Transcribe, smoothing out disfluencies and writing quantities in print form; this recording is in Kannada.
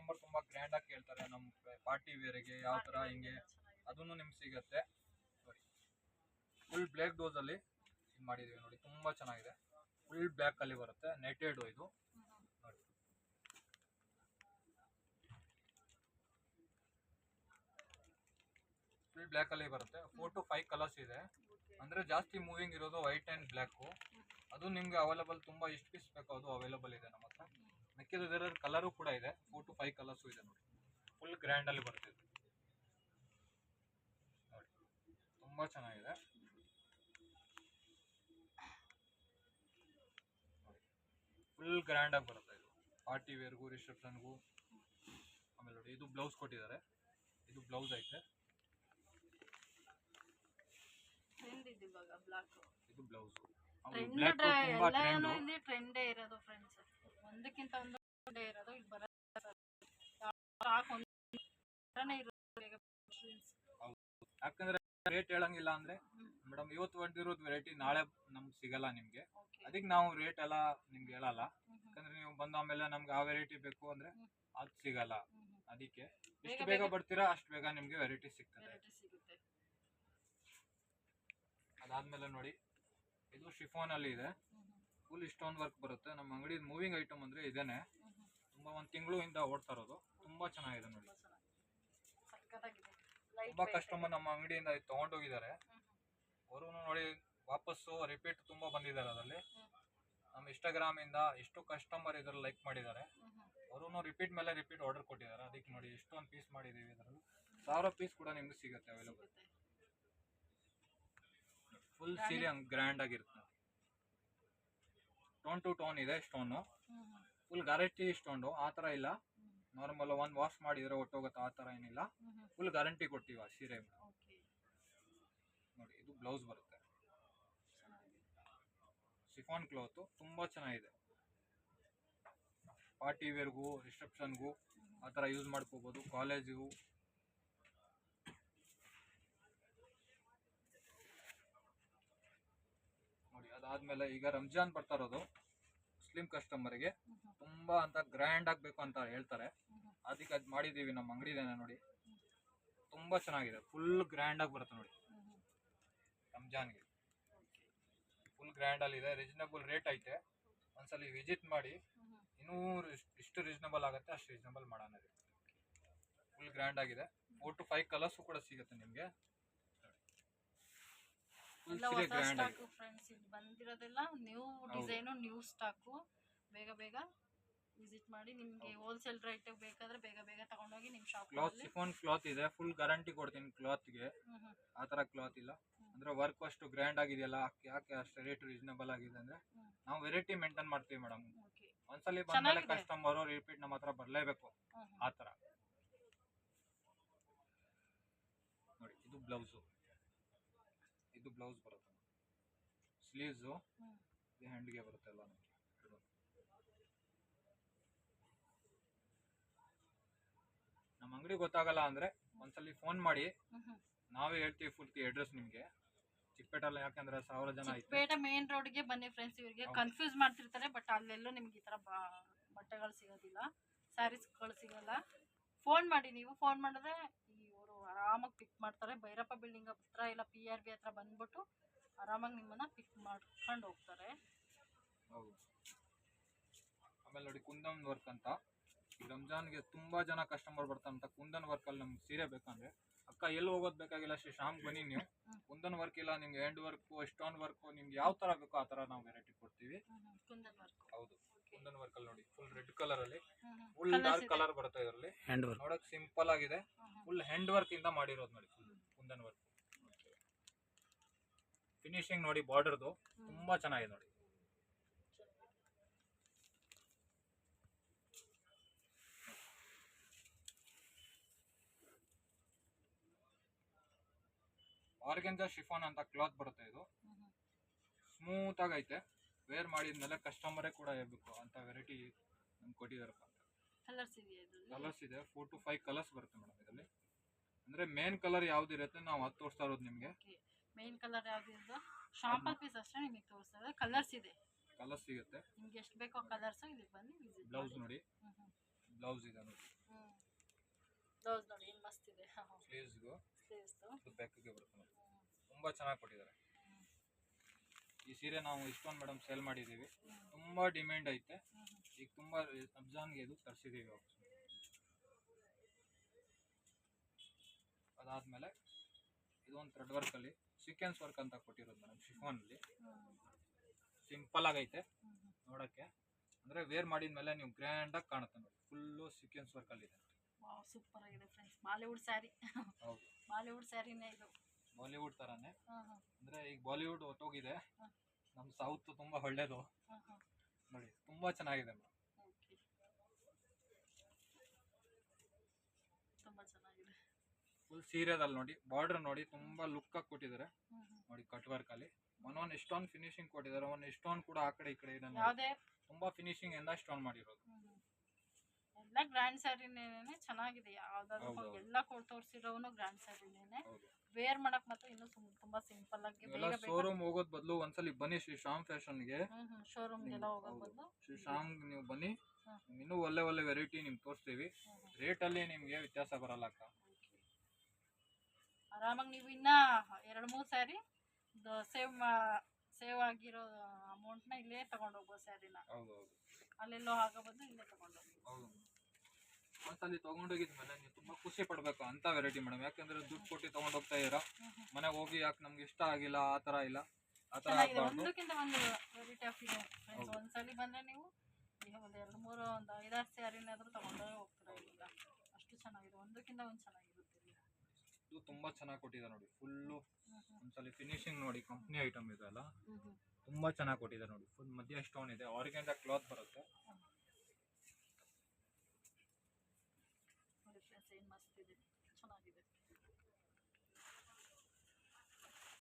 ಕಸ್ಟಮರ್ ತುಂಬಾ ಗ್ರ್ಯಾಂಡ್ ಆಗಿ ಕೇಳ್ತಾರೆ ನಮ್ಮ ಪಾರ್ಟಿ ವೇರ್ಗೆ ಯಾವ ತರ ಹಿಂಗೆ ಅದನ್ನು ನಿಮ್ಗೆ ಸಿಗುತ್ತೆ ನೋಡಿ. ಫುಲ್ ಬ್ಲ್ಯಾಕ್ ಡೋಸ್ ಅಲ್ಲಿ ಇದು ಮಾಡಿದೀವಿ ನೋಡಿ, ತುಂಬಾ ಚೆನ್ನಾಗಿದೆ. ಫುಲ್ ಬ್ಲ್ಯಾಕ್ ಅಲ್ಲಿ ಬರುತ್ತೆ, ನೆಟೆಡ್ ಇದು ನೋಡಿ. ಫುಲ್ ಬ್ಲ್ಯಾಕ್ ಅಲ್ಲಿ ಬರುತ್ತೆ. 4 to 5 ಕಲರ್ಸ್ ಇದೆ. ಅಂದ್ರೆ ಜಾಸ್ತಿ ಮೂವಿಂಗ್ ಇರೋದು ವೈಟ್ ಅಂಡ್ ಬ್ಲ್ಯಾಕ್. ಅದು ನಿಮ್ಗೆ ಅವೈಲೇಬಲ್ ತುಂಬಾ ಎಷ್ಟು ಪೀಸ್ ಬೇಕೋ ಅದು ಅವೈಲೇಬಲ್ ಇದೆ ನಮ್ಮ ಹತ್ರ. ಮಿಕ್ಕಿದ ಕಲರು ಕೂಡ ಇದೆ, 4 to 5 ಕಲರ್ಸ್ ಇದೆ ನೋಡಿ. ಫುಲ್ ಗ್ರ್ಯಾಂಡ್ ಅಲ್ಲಿ ಬರುತ್ತೆ ನೋಡಿ, ತುಂಬಾ ಚೆನ್ನಾಗಿದೆ ನೋಡಿ. ಫುಲ್ ಗ್ರ್ಯಾಂಡ್ ಆಗಿ ಬರುತ್ತೆ ಇದು ಪಾರ್ಟಿ ವೇರ್ಗೂ ರಿಸೆಪ್ಷನ್ಗೂ. ಆಮೇಲೆ ನೋಡಿ ಇದು ಬ್ಲೌಸ್ ಕೊಟ್ಟಿದ್ದಾರೆ, ಇದು ಬ್ಲೌಸ್ ಐತೆ, ಇದು ಬ್ಲೌಸ್. ಟ್ರೆಂಡೇ ಇರೋದು ಫ್ರೆಂಡ್ಸ್, ಒಂದಕ್ಕಿಂತ ಒಂದು ಇರೋದು ಇಲ್ಲಿ ಬರೋದು. ಯಾಕಂದ್ರೆ ರೇಟ್ ಹೇಳಂಗಿಲ್ಲ ಅಂದ್ರೆ ಮೇಡಮ್ ಇವತ್ತು ಹೊಡೆದಿರೋದು ವೆರೈಟಿ ನಾಳೆ ನಮ್ಗೆ ಸಿಗಲ್ಲ ನಿಮ್ಗೆ, ಅದಕ್ಕೆ ನಾವು ರೇಟ್ ಎಲ್ಲ ನಿಮ್ಗೆ ಹೇಳಲ್ಲ. ಯಾಕಂದ್ರೆ ನೀವು ಬಂದ ಆಮೇಲೆ ನಮ್ಗೆ ಆ ವೆರೈಟಿ ಬೇಕು ಅಂದ್ರೆ ಅದು ಸಿಗಲ್ಲ. ಅದಕ್ಕೆ ಎಷ್ಟು ಬೇಗ ಬರ್ತೀರಾ ಅಷ್ಟು ಬೇಗ ನಿಮ್ಗೆ ವೆರೈಟಿ ಸಿಗ್ತದೆ. ಅದಾದ್ಮೇಲೆ ನೋಡಿ ಇದು ಶಿಫಾನ್ ಅಲ್ಲಿ ಇದೆ, ಫುಲ್ ಸ್ಟೋನ್ ವರ್ಕ್ ಬರುತ್ತೆ. ನಮ್ಮ ಅಂಗಡಿ ಮೂವಿಂಗ್ ಐಟಮ್ ಅಂದ್ರೆ ಇದೇನೆ, ತುಂಬಾ ಒಂದು ತಿಂಗಳಿಂದ ಓಡ್ತಾ ಇರೋದು. ತುಂಬಾ ಚೆನ್ನಾಗಿದೆ ನೋಡಿ, ತುಂಬಾ ಕಸ್ಟಮರ್ ನಮ್ಮ ಅಂಗಡಿಯಿಂದ ತಗೊಂಡೋಗಿದ್ದಾರೆ. ಅವರು ನೋಡಿ ವಾಪಸ್ಸು ರಿಪೀಟ್ ತುಂಬಾ ಬಂದಿದ್ದಾರೆ. ಅದರಲ್ಲಿ ನಮ್ಮ ಇನ್ಸ್ಟಾಗ್ರಾಮ್ ಇಂದ ಎಷ್ಟು ಕಸ್ಟಮರ್ ಇದ್ರಲ್ಲಿ ಲೈಕ್ ಮಾಡಿದ್ದಾರೆ, ಅವರು ರಿಪೀಟ್ ಮೇಲೆ ರಿಪೀಟ್ ಆರ್ಡರ್ ಕೊಟ್ಟಿದ್ದಾರೆ. ಅದಕ್ಕೆ ನೋಡಿ ಎಷ್ಟೊಂದು ಪೀಸ್ ಮಾಡಿದೀವಿ, ಇದರಲ್ಲಿ 1000 ಪೀಸ್ ಕೂಡ ನಿಮ್ಗೆ ಸಿಗುತ್ತೆ ಅವೈಲೇಬಲ್. ಫುಲ್ ಸೀರೆ ಗ್ರ್ಯಾಂಡ್ ಆಗಿರುತ್ತೆ. ಟೋನ್ ಟು ಟೋನ್ ಇದೆ ಸ್ಟೋನು, ಫುಲ್ ಗ್ಯಾರಂಟಿ ಸ್ಟೋನು. ಆ ಥರ ಇಲ್ಲ, ನಾರ್ಮಲ್ ಒಂದು ವಾಶ್ ಮಾಡಿದ್ರೆ ಒಟ್ಟೋಗುತ್ತೆ ಆ ಥರ ಏನಿಲ್ಲ. ಫುಲ್ ಗ್ಯಾರಂಟಿ ಕೊಡ್ತೀವಿ ಆ ಸೀರೆ ನೋಡಿ. ಇದು ಬ್ಲೌಸ್ ಬರುತ್ತೆ, ಶಿಫಾನ್ ಕ್ಲಾತು, ತುಂಬಾ ಚೆನ್ನಾಗಿದೆ. ಪಾರ್ಟಿ ವೇರ್ಗೂ ರಿಸೆಪ್ಷನ್ಗೂ ಆ ಥರ ಯೂಸ್ ಮಾಡ್ಕೋಬೋದು, ಕಾಲೇಜಿಗೂ. ನೋಡಿ ಅದಾದ್ಮೇಲೆ ಈಗ ರಂಜಾನ್ ಬರ್ತಾ ಇರೋದು, ಮುಸ್ಲಿಂ ಕಸ್ಟಮರ್ಗೆ ತುಂಬಾ ಅಂತ ಗ್ರ್ಯಾಂಡ್ ಆಗಬೇಕು ಅಂತ ಹೇಳ್ತಾರೆ. ಅದಕ್ಕೆ ಅದು ಮಾಡಿದೀವಿ, ನಮ್ಮ ಅಂಗಡಿದೇನೆ ನೋಡಿ. ತುಂಬಾ ಚೆನ್ನಾಗಿದೆ, ಫುಲ್ ಗ್ರ್ಯಾಂಡ್ ಆಗಿ ಬರುತ್ತೆ ನೋಡಿ. ರಂಜಾನ್ಗೆ ಫುಲ್ ಗ್ರ್ಯಾಂಡ್ ಅಲ್ಲಿ ಇದೆ, ರೀಸನಬಲ್ ರೇಟ್ ಐತೆ. ಒಂದ್ಸಲಿ ವಿಸಿಟ್ ಮಾಡಿ, ಇನ್ನೂ ಎಷ್ಟು ರೀಸನಬಲ್ ಆಗುತ್ತೆ ಅಷ್ಟು ರೀಸನಬಲ್ ಮಾಡೋಣ. ಫುಲ್ ಗ್ರ್ಯಾಂಡ್ ಆಗಿದೆ. 4 to 5 ಕಲರ್ಸ್ ಕೂಡ ಸಿಗುತ್ತೆ ನಿಮ್ಗೆ. ಫ್ರೆಂಡ್ಸ್ ಇಲ್ಲಿ ಬಂದಿರೋದೆಲ್ಲ ನ್ಯೂ ಡಿಸೈನು, ನ್ಯೂ ಸ್ಟಾಕು. ಬೇಗ ಬೇಗ ವಿಸಿಟ್ ಮಾಡಿ, ನಿಮಗೆ ಹೋಲ್ಸೇಲ್ ರೇಟ್ ಬೇಕಾದ್ರೆ ಬೇಗ ಬೇಗ ತಗೊಂಡೋಗಿ ನಿಮ್ಮ ಶಾಪ್. ಕ್ಲಾತ್ ಶಿಫಾನ್ ಕ್ಲಾತ್ ಇದೆ, ಫುಲ್ ಗ್ಯಾರಂಟಿ ಕೊಡ್ತೀನಿ ಕ್ಲಾತ್ಗೆ. ಆ ಥರ ಕ್ಲಾತ್ ಇಲ್ಲ ಅಂದ್ರೆ ವರ್ಕ್ ಅಷ್ಟು ಗ್ರ್ಯಾಂಡ್ ಆಗಿದೆಯಲ್ಲ, ಯಾಕೆ ಅಷ್ಟು ರೇಟ್ ರೀಸನಬಲ್ ಆಗಿದೆ ಅಂದ್ರೆ ನಾವು ವೆರೈಟಿ ಮೇಂಟೈನ್ ಮಾಡ್ತೀವಿ ಮೇಡಮ್. ಒಂದ್ಸಲಿ ಬಂದ್ಮೇಲೆ ಕಸ್ಟಮರು ರಿಪೀಟ್ ನಮ್ಮ ಹತ್ರ ಬರಲೇಬೇಕು ಆ ಥರ ನೋಡಿ. ಇದು ಬ್ಲೌಸು, ಇದು ಬ್ಲೌಸ್ ಬರುತ್ತೆ, ಸ್ಲೀವ್ಸು ಹ್ಯಾಂಡ್ಗೆ ಬರುತ್ತೆ ಎಲ್ಲ. ನಮ್ಮ ಅಂಗಡಿ ಗೊತ್ತಾಗಲ್ಲ ಅಂದ್ರೆ ಒಂದ್ಸಲಿ ಫೋನ್ ಮಾಡಿ, ನಾವೇ ಹೇಳ್ತೀವಿ ಫುಲ್ ಅಡ್ರೆಸ್ ನಿಮ್ಗೆ. ಚಿಕ್ಕಪೇಟೆಲ್ಲ, ಯಾಕಂದ್ರೆ 1000 ಜನ ಐತೆ. ಚಿಕ್ಕಪೇಟೆ ಮೇನ್ ರೋಡ್ಗೆ ಬನ್ನಿ ಫ್ರೆಂಡ್ಸ್. ಇವರಿಗೆ ಕನ್ಫ್ಯೂಸ್ ಮಾಡ್ತಿರ್ತಾರೆ, ಬಟ್ ಅಲ್ಲೆಲ್ಲೂ ನಿಮ್ಗೆ ಈ ಥರ ಬಟ್ಟೆಗಳು ಸಿಗೋದಿಲ್ಲ, ಸ್ಯಾರೀಸ್ಗಳು ಸಿಗಲ್ಲ. ಫೋನ್ ಮಾಡಿ, ನೀವು ಫೋನ್ ಮಾಡಿದ್ರೆ ಇವರು ಆರಾಮಾಗಿ ಪಿಕ್ ಮಾಡ್ತಾರೆ. ಭೈರಪ್ಪ ಬಿಲ್ಡಿಂಗ್ ಹತ್ರ ಇಲ್ಲ PRB ಹತ್ರ ಬಂದ್ಬಿಟ್ಟು ಆರಾಮಾಗಿ ನಿಮ್ಮನ್ನ ಪಿಕ್ ಮಾಡ್ಕೊಂಡು ಹೋಗ್ತಾರೆ. ಹೌದು. ಆಮೇಲೆ ನೋಡಿ ಕುಂದನ್ ವರ್ಕ್ ಅಂತ, ಈ ರಂಜಾನ್ಗೆ ತುಂಬಾ ಜನ ಕಸ್ಟಮರ್ ಬರ್ತಾರಂತ. ಕುಂದನ್ ವರ್ಕ್ ಅಲ್ಲಿ ನಮ್ಗೆ ಸೀರೆ ಬೇಕಂದ್ರೆ ಅಕ್ಕ ಎಲ್ಲಿ ಹೋಗೋದು ಬೇಕಾಗಿಲ್ಲ, ಶ್ಯಾಮ್ ಬನ್ನಿ ನೀವು. ಕುಂದನ್ ವರ್ಕ್ ಇಲ್ಲ ನಿಮ್ಗೆ ಹ್ಯಾಂಡ್ ವರ್ಕ್, ಸ್ಟೋನ್ ವರ್ಕ್, ನಿಮ್ಗೆ ಯಾವ ತರ ಬೇಕೋ ಆ ತರ ನಾವು ವೆರೈಟಿ ಕೊಡ್ತೀವಿ. ಹೌದು, ಕುಂದನ್ ವರ್ಕ್ ಅಲ್ಲಿ ನೋಡಿ ಫುಲ್ ರೆಡ್ ಕಲರ್ ಅಲ್ಲಿ, ಫುಲ್ ಡಾರ್ಕ್ ಕಲರ್ ಬರುತ್ತೆ ಇದರಲ್ಲಿ. ನೋಡಕ್ ಸಿಂಪಲ್ ಆಗಿದೆ, ಫುಲ್ ಹ್ಯಾಂಡ್ ವರ್ಕ್ ಇಂದ ಮಾಡಿರೋದು ನೋಡಿ. ಫುಲ್ ಕುಂದನ್ ವರ್ಕ್ ಫಿನಿಶಿಂಗ್ ನೋಡಿ, ಬಾರ್ಡರ್ದು ತುಂಬಾ ಚೆನ್ನಾಗಿದೆ ನೋಡಿ. ಆರ್ಗೆಂಜಾ ಶಿಫಾನ್ ಅಂತ ಕ್ಲಾತ್ ಬರುತ್ತೆ. ಇದು ಸ್ಮೂತ್ ಆಗೈತೆ, ವೇರ್ ಮಾಡಿದ್ಮೇಲೆ ಕಸ್ಟಮರೇ ಕೂಡ ಹೇಳ್ಬೇಕು ಅಂತ ವೆರೈಟಿ ನಮ್ಗೆ ಕೊಟ್ಟಿದಾರಪ್ಪ. ಕಲರ್ಸ್ ಇದೆ, 4 to 5 ಕಲರ್ಸ್ ಬರುತ್ತೆ ಮೇಡಮ್ ಇದರಲ್ಲಿ. ಅಂದ್ರೆ ಮೇನ್ ಕಲರ್ ಯಾವ್ದು ಇರುತ್ತೆ ನಾವು ಅದು ತೋರಿಸ್ತಾ ಇರೋದು ನಿಮ್ಗೆ. ಮೇನ್ ಕಲರ್ ಯಾವ್ದು ಇರೋದು ಶಾಂಪಲ್ ಪೀಸ್ ಅಷ್ಟೇ ನಿಮಗೆ ತೋರಿಸ್ತಾ ಇರೋದು. ಕಲರ್ಸ್ ಇದೆ, ಕಲರ್ಸ್ ಸಿಗುತ್ತೆ ನಿಮ್ಗೆ ಎಷ್ಟು ಬೇಕೋ ಕಲರ್ಸ್ ಇಲ್ಲಿ ಬನ್ನಿ ವಿಸಿಟ್. ಬ್ಲೌಸ್ ನೋಡಿ, ಬ್ಲೌಸ್ ಇದೆ ನೋಡಿ. ಬ್ಲೌಸ್ ನೋಡಿ ಏನು ಮಸ್ತ್ ಇದೆ. ಸ್ಲೀವ್ಸ್ಗೂ ಸ್ಲೀವ್ಸ್ದು ಬೆಕ್ಕಿಗೆ ಬರುತ್ತೆ ನೋಡಿ. ತುಂಬಾ ಚೆನ್ನಾಗಿ ಕೊಟ್ಟಿದ್ದಾರೆ. ಈ ಸೀರೆ ನಾವು ಇಷ್ಟೊಂದು ಮೇಡಮ್ ಸೇಲ್ ಮಾಡಿದ್ದೀವಿ, ತುಂಬಾ ಡಿಮ್ಯಾಂಡ್ ಐತೆ. ಈಗ ತುಂಬಾ ರಂಜಾನ್ಗೆ ಇದು ತರಿಸಿದ್ದೀವಿ ವಾಪಸ್. ಅದಾದ್ಮೇಲೆ ಇದೊಂದು ಥ್ರೆಡ್ ವರ್ಕಲ್ಲಿ ಸೀಕ್ವೆನ್ಸ್ ವರ್ಕ್ ಅಂತ ಕೊಟ್ಟಿರೋದು ಮೇಡಮ್. ಶಿಫಾನಲ್ಲಿ ಸಿಂಪಲ್ ಆಗೈತೆ ನೋಡೋಕ್ಕೆ, ಅಂದರೆ ವೇರ್ ಮಾಡಿದ್ಮೇಲೆ ನೀವು ಗ್ರ್ಯಾಂಡಾಗಿ ಕಾಣುತ್ತೆ ನೋಡಿ. ಫುಲ್ಲು ಸೀಕ್ವೆನ್ಸ್ ವರ್ಕಲ್ಲಿದೆ. ವಾವ್ ಸೂಪರ್ ಆಗಿದೆ ಫ್ರೆಂಡ್ಸ್. ಬಾಲಿವುಡ್ ಸ್ಯಾರಿ. ಹೌದು, ಬಾಲಿವುಡ್ ಸ್ಯಾರಿನೇ ಇದು. ಬಾಲಿವುಡ್ ಥರನೇ. ಹಾಂ ಹಾಂ ಅಂದರೆ ಈಗ ಬಾಲಿವುಡ್ ಹೊತ್ತೋಗಿದೆ, ಹಾಂ ನಮ್ಮ ಸೌತ್ ತುಂಬ ಒಳ್ಳೇದು ಹಾಂ ಹಾಂ ನೋಡಿ. ತುಂಬ ಚೆನ್ನಾಗಿದೆ ಮೇಡಮ್. ಓಕೆ, ತುಂಬ ಚೆನ್ನಾಗಿದೆ. ಫುಲ್ ಸೀರೆದಲ್ಲಿ ನೋಡಿ, ಬಾರ್ಡರ್ ನೋಡಿ ತುಂಬ ಲುಕ್ಕಾಗಿ ಕೊಟ್ಟಿದ್ದಾರೆ ಹ್ಞೂ ಹ್ಞೂ ನೋಡಿ. ಕಟ್ ವರ್ಕಲ್ಲಿ ಒಂದೊಂದು ಎಷ್ಟೊಂದು ಫಿನಿಶಿಂಗ್ ಕೊಟ್ಟಿದ್ದಾರೆ. ಒಂದು ಎಷ್ಟೊಂದು ಕೂಡ ಆ ಕಡೆ ಈ ಕಡೆ ಇದೆ ನೋಡಿ. ಯಾವುದೇ ತುಂಬ ಫಿನಿಶಿಂಗ್ ಎಂದ ಸ್ಟೋನ್ ಮಾಡಿರೋದು. ಎಲ್ಲ ಗ್ರ್ಯಾಂಡ್ ಸ್ಯಾರಿನೇ ಚೆನ್ನಾಗಿದೆ. ಯಾವ್ದಾದ್ರು ಹೌದು, ಹೌದು. ಎಲ್ಲ ತೋರಿಸಿರೋನು ಗ್ರ್ಯಾಂಡ್ ಸ್ಯಾರಿನೇ. ಹೌದು, ವೇರ್ ಮಾಡಕ್ ಮಾತ್ರ ಇನ್ನೂ ತುಂಬಾ ಸಿಂಪಲ್ ಆಗಿ ನೀವೆಲ್ಲ ಬೇಗ ಬೇಗ ಶೋರೂಮ್ ಹೋಗೋದ್ ಬದಲು ಒಂದ್ಸಲಿ ಬನ್ನಿ ಶ್ರೀ ಶ್ಯಾಮ್ ಫ್ಯಾಷನ್ಗೆ. ಶೋರೂಮ್ಗೆಲ್ಲ ಹೋಗೋದು ಬದಲು ಶ್ರೀ ಶ್ಯಾಮ್ ನೀವು ಬನ್ನಿ, ಹ್ಮ್. ಇನ್ನೂ ಒಳ್ಳೆ ಒಳ್ಳೆ ವೆರೈಟಿ ನಿಮ್ಗೆ ತೋರಿಸ್ತೀವಿ. ರೇಟಲ್ಲಿ ನಿಮಗೆ ವ್ಯತ್ಯಾಸ ಬರಲ್ಲ ಅಕ್ಕ. ಆರಾಮಾಗಿ ನೀವು ಇನ್ನ 2-3 ಸ್ಯಾರಿ ಸೇವ್ ಆಗಿರೋ ಅಮೌಂಟ್ನ ಇಲ್ಲೇ ತಗೊಂಡು ಹೋಗ್ಬೋದು. ಸ್ಯಾರಿನ ಹೌದು ಹೌದು ಅಲ್ಲೆಲ್ಲೋ ಆಗೋ ಬದಲು ಇಲ್ಲೇ ತಗೊಂಡು ಹೋಗ್ಬೋದು. ಹೌದು. ಒಂದ್ಸಲಿ ತಗೊಂಡೋಗಿದ್ಮೇಲೆ ನೀವು ತುಂಬಾ ಖುಷಿ ಪಡ್ಬೇಕು ಅಂತ ವೆರೈಟಿ ಮೇಡಮ್. ಯಾಕಂದ್ರೆ ದುಡ್ಡು ಕೊಟ್ಟು ತಗೊಂಡ್ ಹೋಗ್ತಾ ಇದ್ದೀರಾ, ಮನೆಗೆ ಹೋಗಿ ಯಾಕೆ ನಮ್ಗೆ ಇಷ್ಟ ಆಗಿಲ್ಲ ಆ ತರ ಇಲ್ಲ, ಆ ತರ ಚೆನ್ನಾಗಿದೆ. ಆಗ್ಬಾರ್ದು. ಒಂದಕ್ಕಿಂತ ಒಂದು ವೆರೈಟಿ ಆಫ್ ಇದೆ ಫ್ರೆಂಡ್ಸ್. ಒಂದ್ಸಲಿ ಬಂದ್ರೆ ನೀವು ಈಗ ಒಂದು 2-3 ಒಂದು 5-6 ಸ್ಯಾರಿನಾದ್ರೂ ತಗೊಂಡೇ ಹೋಗ್ತೀರಾ. ಇಲ್ಲ ಅಷ್ಟು ಚೆನ್ನಾಗಿದೆ, ಒಂದಕ್ಕಿಂತ ಒಂದು ಚೆನ್ನಾಗಿರುತ್ತೆ. ಇದು ತುಂಬಾ ಚೆನ್ನಾಗಿ ಕೊಟ್ಟಿದೆ ನೋಡಿ. ಫುಲ್ಲು ಒಂದ್ಸಲಿ ಫಿನಿಶಿಂಗ್ ನೋಡಿ. ಕಂಪ್ನಿ ಐಟಮ್ ಇದೆ ಅಲ್ಲ, ತುಂಬಾ ಚೆನ್ನಾಗಿ ಕೊಟ್ಟಿದೆ ನೋಡಿ. ಫುಲ್ ಮಧ್ಯ ಸ್ಟೋನ್ ಇದೆ, ಆರ್ಗ್ಯಾನ್ಜಾ ಕ್ಲಾತ್ ಬರುತ್ತೆ. ನೋಡಿ ಫ್ರೆಂಡ್ಸ್ ಏನು ಮಸ್ತ್ ಇದೆ.